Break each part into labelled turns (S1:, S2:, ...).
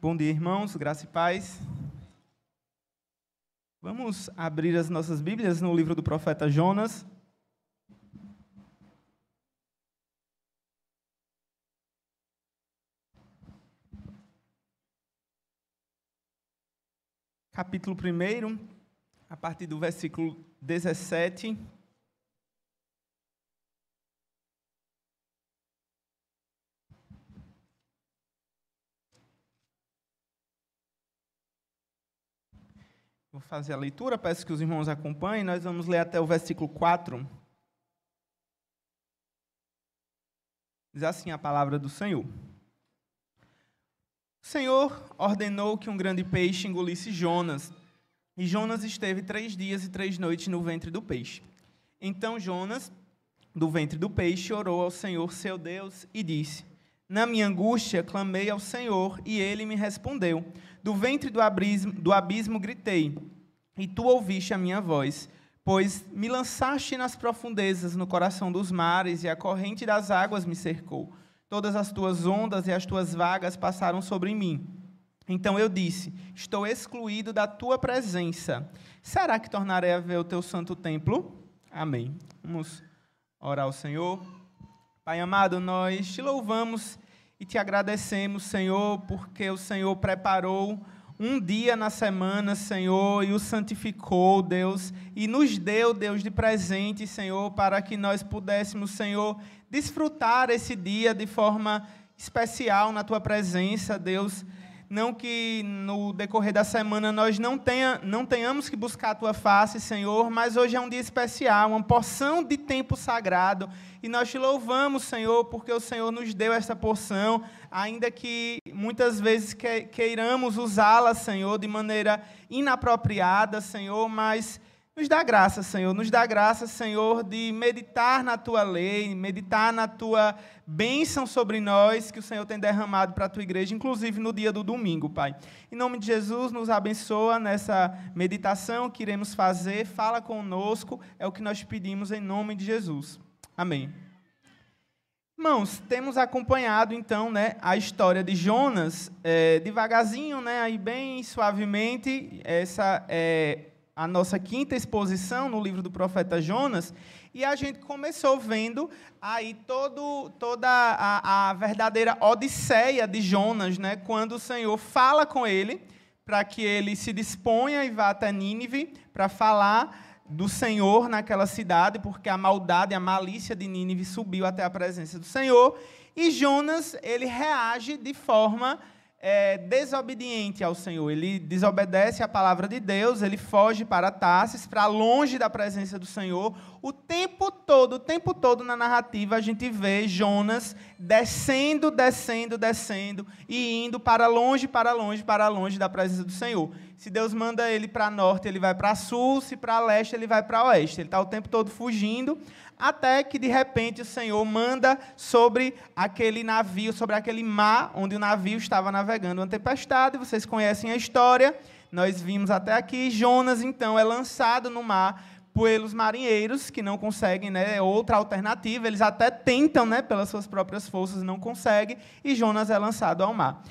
S1: Bom dia, irmãos, graça e paz. Vamos abrir as nossas Bíblias no livro do profeta Jonas. Capítulo 1, a partir do versículo 17. Vou fazer a leitura, peço que os irmãos acompanhem. Nós vamos ler até o versículo 4. Diz assim a palavra do Senhor. O Senhor ordenou que um grande peixe engolisse Jonas, e Jonas esteve 3 dias e 3 noites no ventre do peixe. Então Jonas, do ventre do peixe, orou ao Senhor, seu Deus, e disse: Na minha angústia clamei ao Senhor, e ele me respondeu. Do ventre do abismo gritei, e tu ouviste a minha voz, pois me lançaste nas profundezas, no coração dos mares, e a corrente das águas me cercou. Todas as tuas ondas e as tuas vagas passaram sobre mim. Então eu disse: estou excluído da tua presença. Será que tornarei a ver o teu santo templo? Amém. Vamos orar ao Senhor. Pai amado, nós te louvamos e te agradecemos, Senhor, porque o Senhor preparou um dia na semana, Senhor, e o santificou, Deus, e nos deu, Deus, de presente, Senhor, para que nós pudéssemos, Senhor, desfrutar esse dia de forma especial na tua presença, Deus. Não que no decorrer da semana nós não tenhamos que buscar a tua face, Senhor, mas hoje é um dia especial, uma porção de tempo sagrado, e nós te louvamos, Senhor, porque o Senhor nos deu esta porção, ainda que muitas vezes queiramos usá-la, Senhor, de maneira inapropriada, Senhor, mas nos dá graça, Senhor, nos dá graça, Senhor, de meditar na tua lei, meditar na tua bênção sobre nós, que o Senhor tem derramado para a tua igreja, inclusive no dia do domingo, Pai. Em nome de Jesus, nos abençoa nessa meditação que iremos fazer, fala conosco, é o que nós pedimos em nome de Jesus. Amém. Irmãos, temos acompanhado, então, a história de Jonas, devagarzinho, aí bem suavemente. Essa é a nossa quinta exposição no livro do profeta Jonas, e a gente começou vendo aí toda a verdadeira odisseia de Jonas, quando o Senhor fala com ele, para que ele se disponha e vá até Nínive, para falar do Senhor naquela cidade, porque a maldade, a malícia de Nínive subiu até a presença do Senhor, e Jonas, ele reage de forma desobediente ao Senhor. Ele desobedece à palavra de Deus, ele foge para Tarsis, para longe da presença do Senhor. O tempo todo na narrativa a gente vê Jonas descendo e indo para longe da presença do Senhor. Se Deus manda ele para norte, ele vai para sul, se para leste, ele vai para oeste. Ele está o tempo todo fugindo, até que, de repente, o Senhor manda sobre aquele navio, sobre aquele mar, onde o navio estava navegando uma tempestade. Vocês conhecem a história, nós vimos até aqui. Jonas, então, é lançado no mar pelos marinheiros, que não conseguem outra alternativa. Eles até tentam, pelas suas próprias forças, não conseguem, e Jonas é lançado ao mar.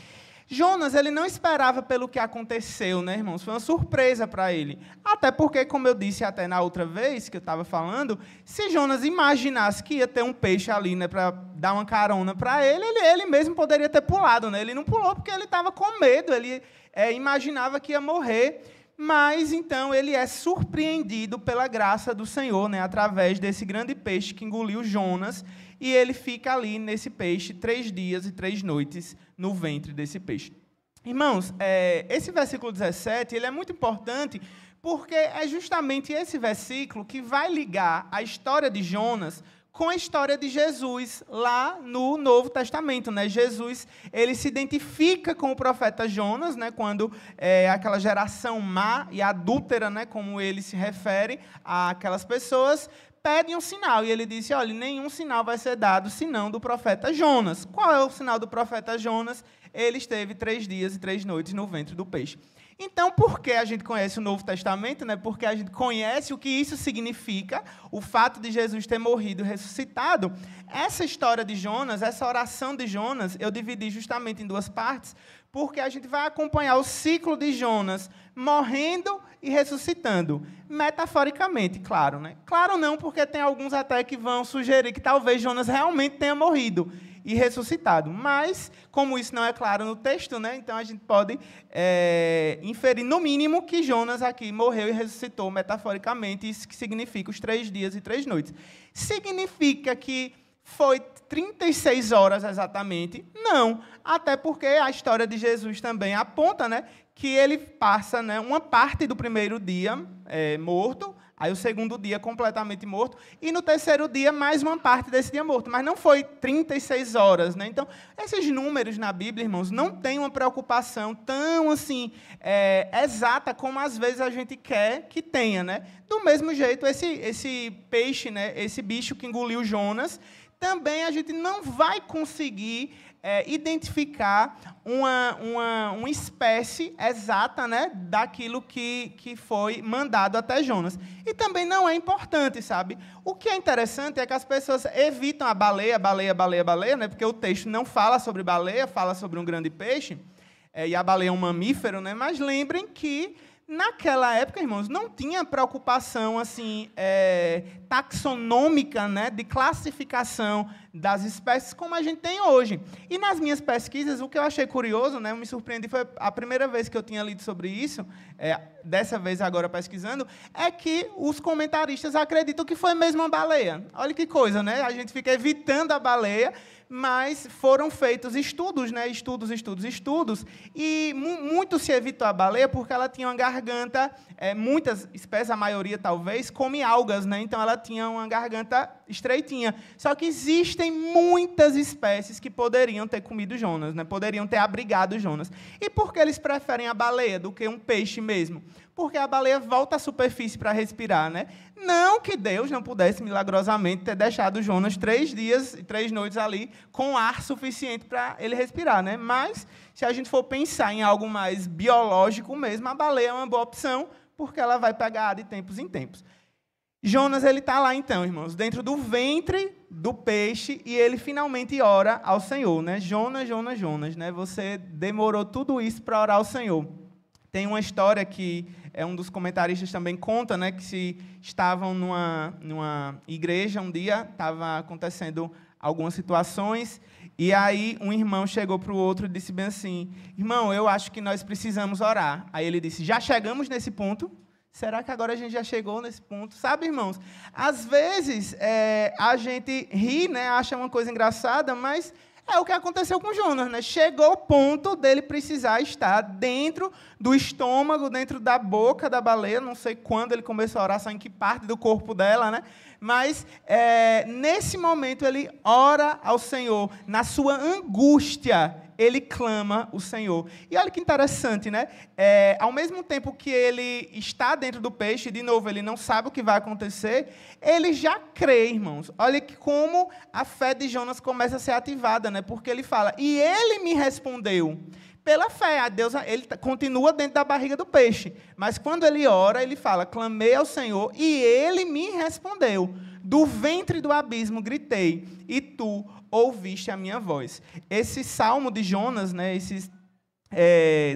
S1: Jonas, ele não esperava pelo que aconteceu, irmãos? Foi uma surpresa para ele. Até porque, como eu disse até na outra vez que eu estava falando, se Jonas imaginasse que ia ter um peixe ali, para dar uma carona para ele mesmo poderia ter pulado, Ele não pulou porque ele estava com medo, ele imaginava que ia morrer. Mas, então, ele é surpreendido pela graça do Senhor, através desse grande peixe que engoliu Jonas, e ele fica ali nesse peixe 3 dias e 3 noites no ventre desse peixe. Irmãos, esse versículo 17 ele é muito importante, porque é justamente esse versículo que vai ligar a história de Jonas com a história de Jesus, lá no Novo Testamento. Jesus, ele se identifica com o profeta Jonas, quando aquela geração má e adúltera, como ele se refere àquelas pessoas, pedem um sinal. E ele disse: olha, nenhum sinal vai ser dado, senão do profeta Jonas. Qual é o sinal do profeta Jonas? Ele esteve 3 dias e 3 noites no ventre do peixe. Então, por que a gente conhece o Novo Testamento? Porque a gente conhece o que isso significa, o fato de Jesus ter morrido e ressuscitado. Essa história de Jonas, essa oração de Jonas, eu dividi justamente em 2 partes, porque a gente vai acompanhar o ciclo de Jonas morrendo e ressuscitando. Metaforicamente, claro, né? Claro não, porque tem alguns até que vão sugerir que talvez Jonas realmente tenha morrido e ressuscitado. Mas, como isso não é claro no texto, né? Então a gente pode inferir, no mínimo, que Jonas aqui morreu e ressuscitou metaforicamente. Isso que significa os 3 dias e 3 noites. Significa que foi 36 horas exatamente? Não, até porque a história de Jesus também aponta, né, que ele passa, né, uma parte do primeiro dia morto, aí o segundo dia completamente morto, e no terceiro dia mais uma parte desse dia morto. Mas não foi 36 horas. Né? Então, esses números na Bíblia, irmãos, não tem uma preocupação tão assim exata como às vezes a gente quer que tenha. Né? Do mesmo jeito, esse peixe, né, esse bicho que engoliu Jonas, também a gente não vai conseguir identificar uma espécie exata, né, daquilo que foi mandado até Jonas. E também não é importante, sabe? O que é interessante é que as pessoas evitam a baleia, né, porque o texto não fala sobre baleia, fala sobre um grande peixe, e a baleia é um mamífero, né, mas lembrem que naquela época, irmãos, não tinha preocupação assim, taxonômica, né, de classificação das espécies como a gente tem hoje. E nas minhas pesquisas, o que eu achei curioso, né, eu me surpreendi, foi a primeira vez que eu tinha lido sobre isso, dessa vez agora pesquisando, é que os comentaristas acreditam que foi mesmo uma baleia. Olha que coisa, né? A gente fica evitando a baleia, mas foram feitos estudos, né? Estudos, e muito se evitou a baleia porque ela tinha uma garganta, muitas espécies, a maioria talvez, come algas, né? Então ela tinha uma garganta estreitinha. Só que existem muitas espécies que poderiam ter comido Jonas, né? Poderiam ter abrigado Jonas. E por que eles preferem a baleia do que um peixe mesmo? Porque a baleia volta à superfície para respirar, né? Não que Deus não pudesse milagrosamente ter deixado Jonas 3 dias e 3 noites ali com ar suficiente para ele respirar, né? Mas, se a gente for pensar em algo mais biológico mesmo, a baleia é uma boa opção, porque ela vai pegar ar de tempos em tempos. Jonas, ele está lá, então, irmãos, dentro do ventre do peixe, e ele finalmente ora ao Senhor, né? Jonas, né? Você demorou tudo isso para orar ao Senhor. Tem uma história que um dos comentaristas também conta, né, que se estavam numa igreja um dia, estava acontecendo algumas situações, e aí um irmão chegou para o outro e disse bem assim: irmão, eu acho que nós precisamos orar. Aí ele disse: já chegamos nesse ponto? Será que agora a gente já chegou nesse ponto? Sabe, irmãos, às vezes a gente ri, né, acha uma coisa engraçada, mas é o que aconteceu com Jonas, né? Chegou o ponto dele precisar estar dentro do estômago, dentro da boca da baleia. Não sei quando ele começou a orar, só em que parte do corpo dela, né? Mas, nesse momento, ele ora ao Senhor. Na sua angústia, ele clama o Senhor. E olha que interessante, né? Ao mesmo tempo que ele está dentro do peixe, de novo, ele não sabe o que vai acontecer, ele já crê, irmãos. Olha que como a fé de Jonas começa a ser ativada, né? Porque ele fala: e ele me respondeu. Pela fé, a Deus, ele continua dentro da barriga do peixe. Mas quando ele ora, ele fala: clamei ao Senhor e ele me respondeu. Do ventre do abismo gritei, e tu ouviste a minha voz. Esse salmo de Jonas, né, esses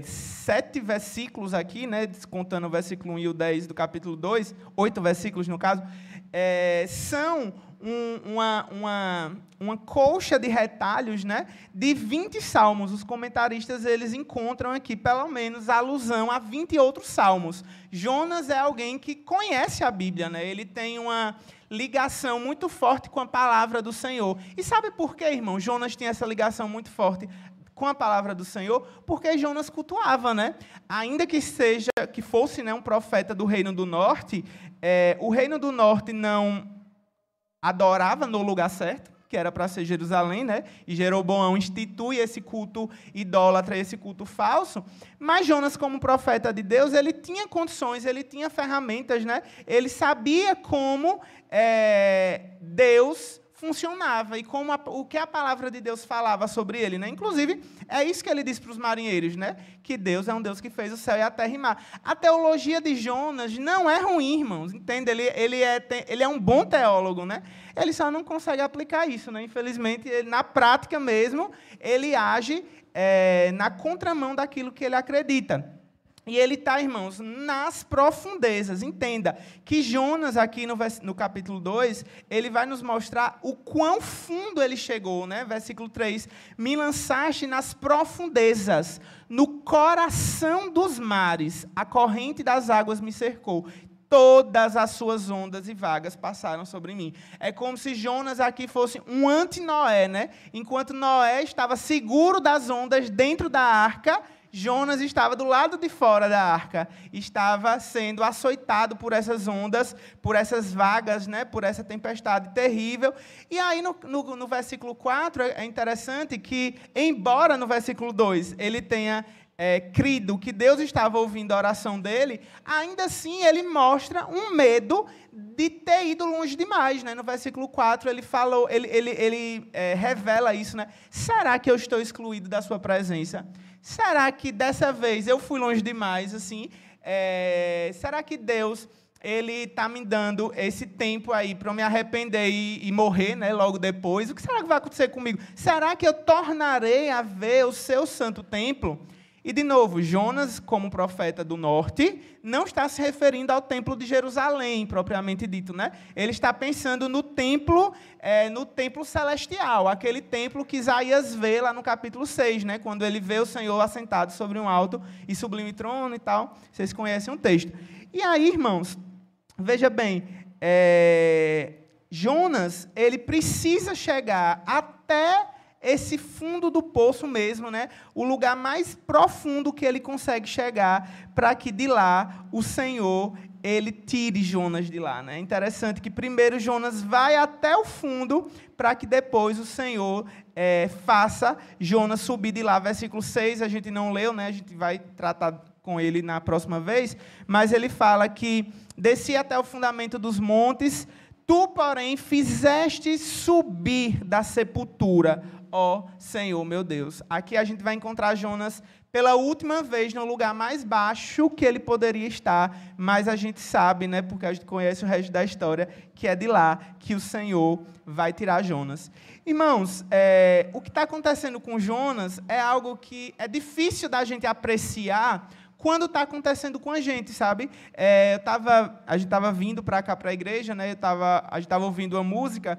S1: 7 versículos aqui, né, contando o versículo 1 e o 10 do capítulo 2, 8 versículos no caso, são uma colcha de retalhos, né, de 20 salmos. Os comentaristas eles encontram aqui, pelo menos, alusão a 20 outros salmos. Jonas é alguém que conhece a Bíblia, né? Ele tem uma ligação muito forte com a palavra do Senhor. E sabe por quê, irmão? Jonas tinha essa ligação muito forte com a palavra do Senhor, porque Jonas cultuava, né? Ainda que fosse, né, um profeta do Reino do Norte, o Reino do Norte não adorava no lugar certo, que era para ser Jerusalém, né? E Jeroboão institui esse culto idólatra, esse culto falso. Mas Jonas, como profeta de Deus, ele tinha condições, ele tinha ferramentas, né? Ele sabia como Deus funcionava e como o que a palavra de Deus falava sobre ele, né? Inclusive, é isso que ele diz para os marinheiros, né? Que Deus é um Deus que fez o céu e a terra e mar. A teologia de Jonas não é ruim, irmãos, entende? Ele é um bom teólogo, né? Ele só não consegue aplicar isso, né? Infelizmente, na prática mesmo, ele age na contramão daquilo que ele acredita. E ele está, irmãos, nas profundezas. Entenda que Jonas, aqui no capítulo 2, ele vai nos mostrar o quão fundo ele chegou, né? Versículo 3, me lançaste nas profundezas, no coração dos mares, a corrente das águas me cercou. Todas as suas ondas e vagas passaram sobre mim. É como se Jonas aqui fosse um anti-Noé, né? Enquanto Noé estava seguro das ondas dentro da arca, Jonas estava do lado de fora da arca, estava sendo açoitado por essas ondas, por essas vagas, né, por essa tempestade terrível. E aí, no versículo 4, é interessante que, embora no versículo 2 ele tenha crido que Deus estava ouvindo a oração dele, ainda assim ele mostra um medo de ter ido longe demais, né? No versículo 4 ele falou, ele revela isso, né? Será que eu estou excluído da sua presença? Será que dessa vez eu fui longe demais? Assim, será que Deus ele está me dando esse tempo aí para eu me arrepender e morrer, né, logo depois? O que será que vai acontecer comigo? Será que eu tornarei a ver o seu santo templo? E, de novo, Jonas, como profeta do norte, não está se referindo ao templo de Jerusalém, propriamente dito, né? Ele está pensando no templo celestial, aquele templo que Isaías vê lá no capítulo 6, né? Quando ele vê o Senhor assentado sobre um alto e sublime trono e tal. Vocês conhecem o texto. E aí, irmãos, veja bem, Jonas, ele precisa chegar até esse fundo do poço mesmo, né? O lugar mais profundo que ele consegue chegar, para que de lá o Senhor ele tire Jonas de lá, né? É interessante que primeiro Jonas vai até o fundo, para que depois o Senhor faça Jonas subir de lá. Versículo 6, a gente não leu, né? A gente vai tratar com ele na próxima vez, mas ele fala que desci até o fundamento dos montes, tu, porém, fizeste subir da sepultura, ó Senhor, meu Deus. Aqui a gente vai encontrar Jonas pela última vez no lugar mais baixo que ele poderia estar, mas a gente sabe, né, porque a gente conhece o resto da história, que é de lá que o Senhor vai tirar Jonas. Irmãos, o que está acontecendo com Jonas é algo que é difícil da gente apreciar quando está acontecendo com a gente, sabe? A gente estava vindo para cá, para a igreja, né? A gente estava ouvindo uma música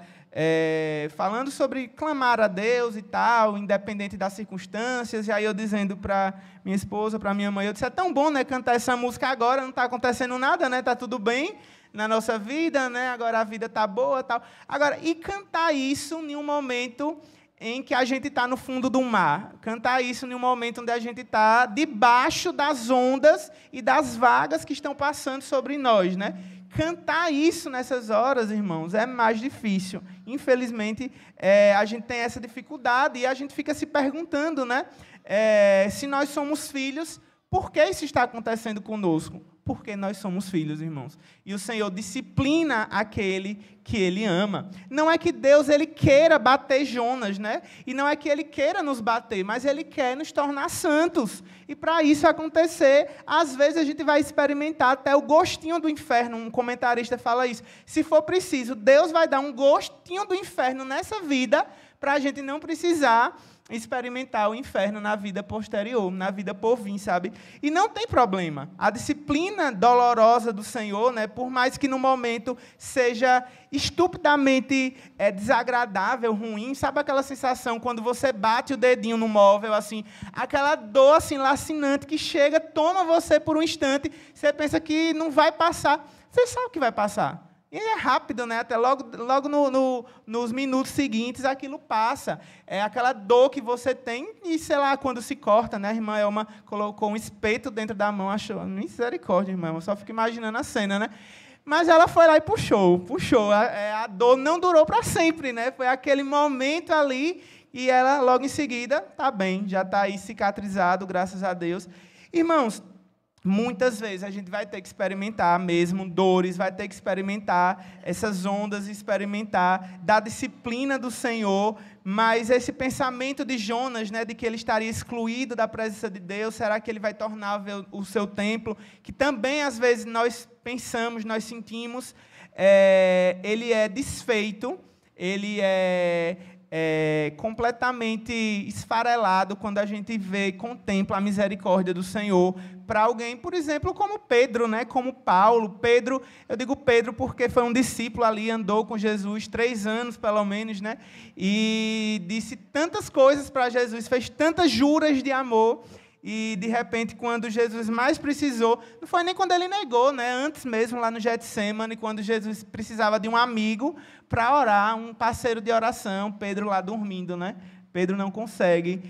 S1: falando sobre clamar a Deus e tal, independente das circunstâncias, e aí eu dizendo para minha esposa, para minha mãe, eu disse, é tão bom, né, cantar essa música agora, não está acontecendo nada, né? Está tudo bem na nossa vida, né? Agora a vida está boa, tal. Agora, e cantar isso em um momento em que a gente está no fundo do mar. Cantar isso em um momento onde a gente está debaixo das ondas e das vagas que estão passando sobre nós, né? Cantar isso nessas horas, irmãos, é mais difícil. Infelizmente, a gente tem essa dificuldade e a gente fica se perguntando, né? Se nós somos filhos, por que isso está acontecendo conosco? Porque nós somos filhos, irmãos. E o Senhor disciplina aquele que Ele ama. Não é que Deus ele queira bater Jonas, né? E não é que Ele queira nos bater, mas Ele quer nos tornar santos. E para isso acontecer, às vezes a gente vai experimentar até o gostinho do inferno. Um comentarista fala isso. Se for preciso, Deus vai dar um gostinho do inferno nessa vida, para a gente não precisar experimentar o inferno na vida posterior, na vida por vir, sabe? E não tem problema. A disciplina dolorosa do Senhor, né, por mais que no momento seja estupidamente desagradável, ruim, sabe aquela sensação quando você bate o dedinho no móvel, assim, aquela dor assim, lacinante que chega, toma você por um instante, você pensa que não vai passar, você sabe que vai passar. E é rápido, né? Até logo nos minutos seguintes aquilo passa. É aquela dor que você tem e, sei lá, quando se corta, né? A irmã Elma colocou um espeto dentro da mão, achou, misericórdia, irmã, eu só fico imaginando a cena, né? Mas ela foi lá e puxou. A dor não durou para sempre, né? Foi aquele momento ali e ela, logo em seguida, está bem, já está aí cicatrizado, graças a Deus. Irmãos, muitas vezes a gente vai ter que experimentar mesmo dores, vai ter que experimentar essas ondas, experimentar da disciplina do Senhor, mas esse pensamento de Jonas, né, de que ele estaria excluído da presença de Deus, será que ele vai tornar o seu templo, que também às vezes nós pensamos, nós sentimos, ele é desfeito, ele é completamente esfarelado quando a gente vê e contempla a misericórdia do Senhor para alguém, por exemplo, como Pedro, né? Como Paulo. Pedro, eu digo Pedro porque foi um discípulo ali, andou com Jesus 3 anos, pelo menos, né? E disse tantas coisas para Jesus, fez tantas juras de amor. E, de repente, quando Jesus mais precisou, não foi nem quando ele negou, né? Antes mesmo, lá no Getsemane, quando Jesus precisava de um amigo para orar, um parceiro de oração, Pedro lá dormindo, né? Pedro não consegue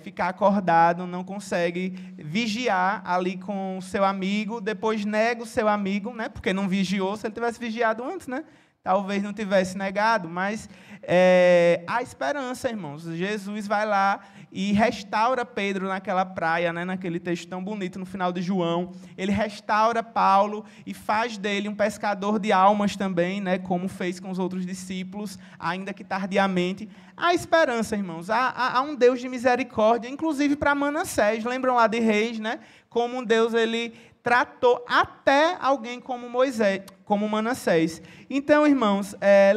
S1: ficar acordado, não consegue vigiar ali com o seu amigo, depois nega o seu amigo, né? Porque não vigiou, se ele tivesse vigiado antes, né? Talvez não tivesse negado, mas há esperança, irmãos. Jesus vai lá e restaura Pedro naquela praia, né, naquele texto tão bonito no final de João. Ele restaura Paulo e faz dele um pescador de almas também, né, como fez com os outros discípulos, ainda que tardiamente. Há esperança, irmãos. Há um Deus de misericórdia, inclusive para Manassés. Lembram lá de Reis, né? Como um Deus ele tratou até alguém como Moisés, como Manassés. Então, irmãos,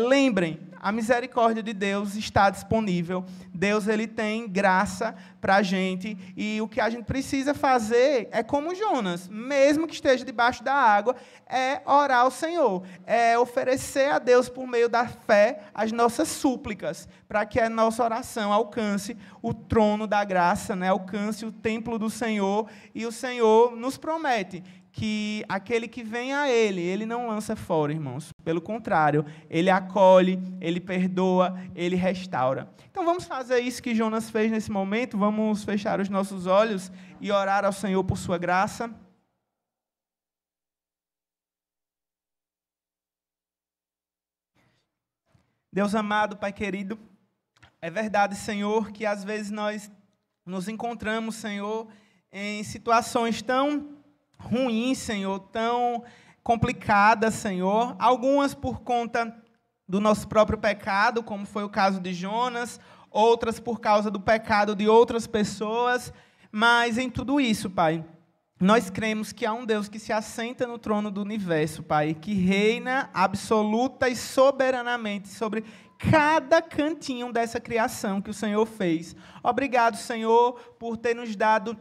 S1: lembrem, a misericórdia de Deus está disponível. Deus ele tem graça para a gente. E o que a gente precisa fazer é como Jonas, mesmo que esteja debaixo da água, é orar ao Senhor. É oferecer a Deus, por meio da fé, as nossas súplicas, para que a nossa oração alcance o trono da graça, né? Alcance o templo do Senhor. E o Senhor nos promete que aquele que vem a Ele não lança fora, irmãos. Pelo contrário, Ele acolhe, Ele perdoa, Ele restaura. Então vamos fazer isso que Jonas fez nesse momento, vamos fechar os nossos olhos e orar ao Senhor por sua graça. Deus amado, Pai querido, é verdade, Senhor, que às vezes nós nos encontramos, Senhor, em situações tão ruins, Senhor, tão complicadas, Senhor, algumas por conta do nosso próprio pecado, como foi o caso de Jonas, outras por causa do pecado de outras pessoas, mas em tudo isso, Pai, nós cremos que há um Deus que se assenta no trono do universo, Pai, que reina absoluta e soberanamente sobre cada cantinho dessa criação que o Senhor fez. Obrigado, Senhor, por ter nos dado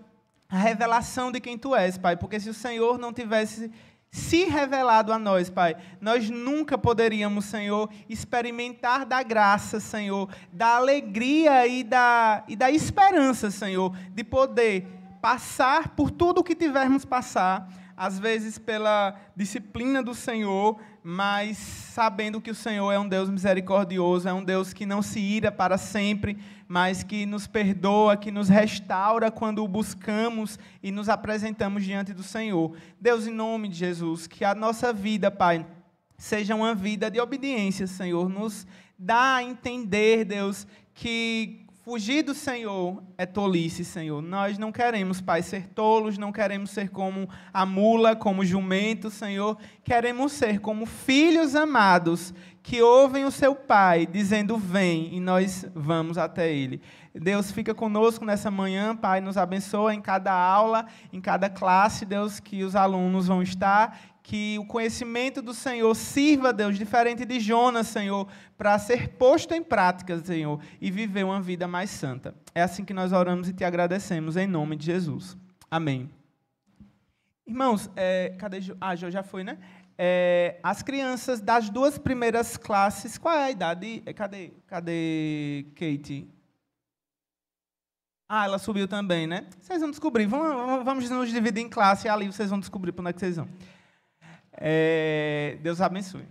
S1: a revelação de quem Tu és, Pai, porque se o Senhor não tivesse se revelado a nós, Pai, nós nunca poderíamos, Senhor, experimentar da graça, Senhor, da alegria e da esperança, Senhor, de poder passar por tudo o que tivermos passar, às vezes pela disciplina do Senhor, mas sabendo que o Senhor é um Deus misericordioso, é um Deus que não se ira para sempre, mas que nos perdoa, que nos restaura quando o buscamos e nos apresentamos diante do Senhor. Deus, em nome de Jesus, que a nossa vida, Pai, seja uma vida de obediência, Senhor. Nos dá a entender, Deus, que fugir do Senhor é tolice, Senhor. Nós não queremos, Pai, ser tolos, não queremos ser como a mula, como o jumento, Senhor. Queremos ser como filhos amados, que ouvem o seu Pai, dizendo, vem, e nós vamos até Ele. Deus, fica conosco nessa manhã, Pai, nos abençoa em cada aula, em cada classe, Deus, que os alunos vão estar, que o conhecimento do Senhor sirva, Deus, diferente de Jonas, Senhor, para ser posto em prática, Senhor, e viver uma vida mais santa. É assim que nós oramos e te agradecemos, em nome de Jesus. Amém. Irmãos, cadê Jo? Ah, Jo já foi, né? As crianças das 2 primeiras classes, qual é a idade? Cadê Kate? Ah, ela subiu também, né? Vocês vão descobrir. Vamos nos dividir em classe e ali vocês vão descobrir para onde é que vocês vão. Deus abençoe.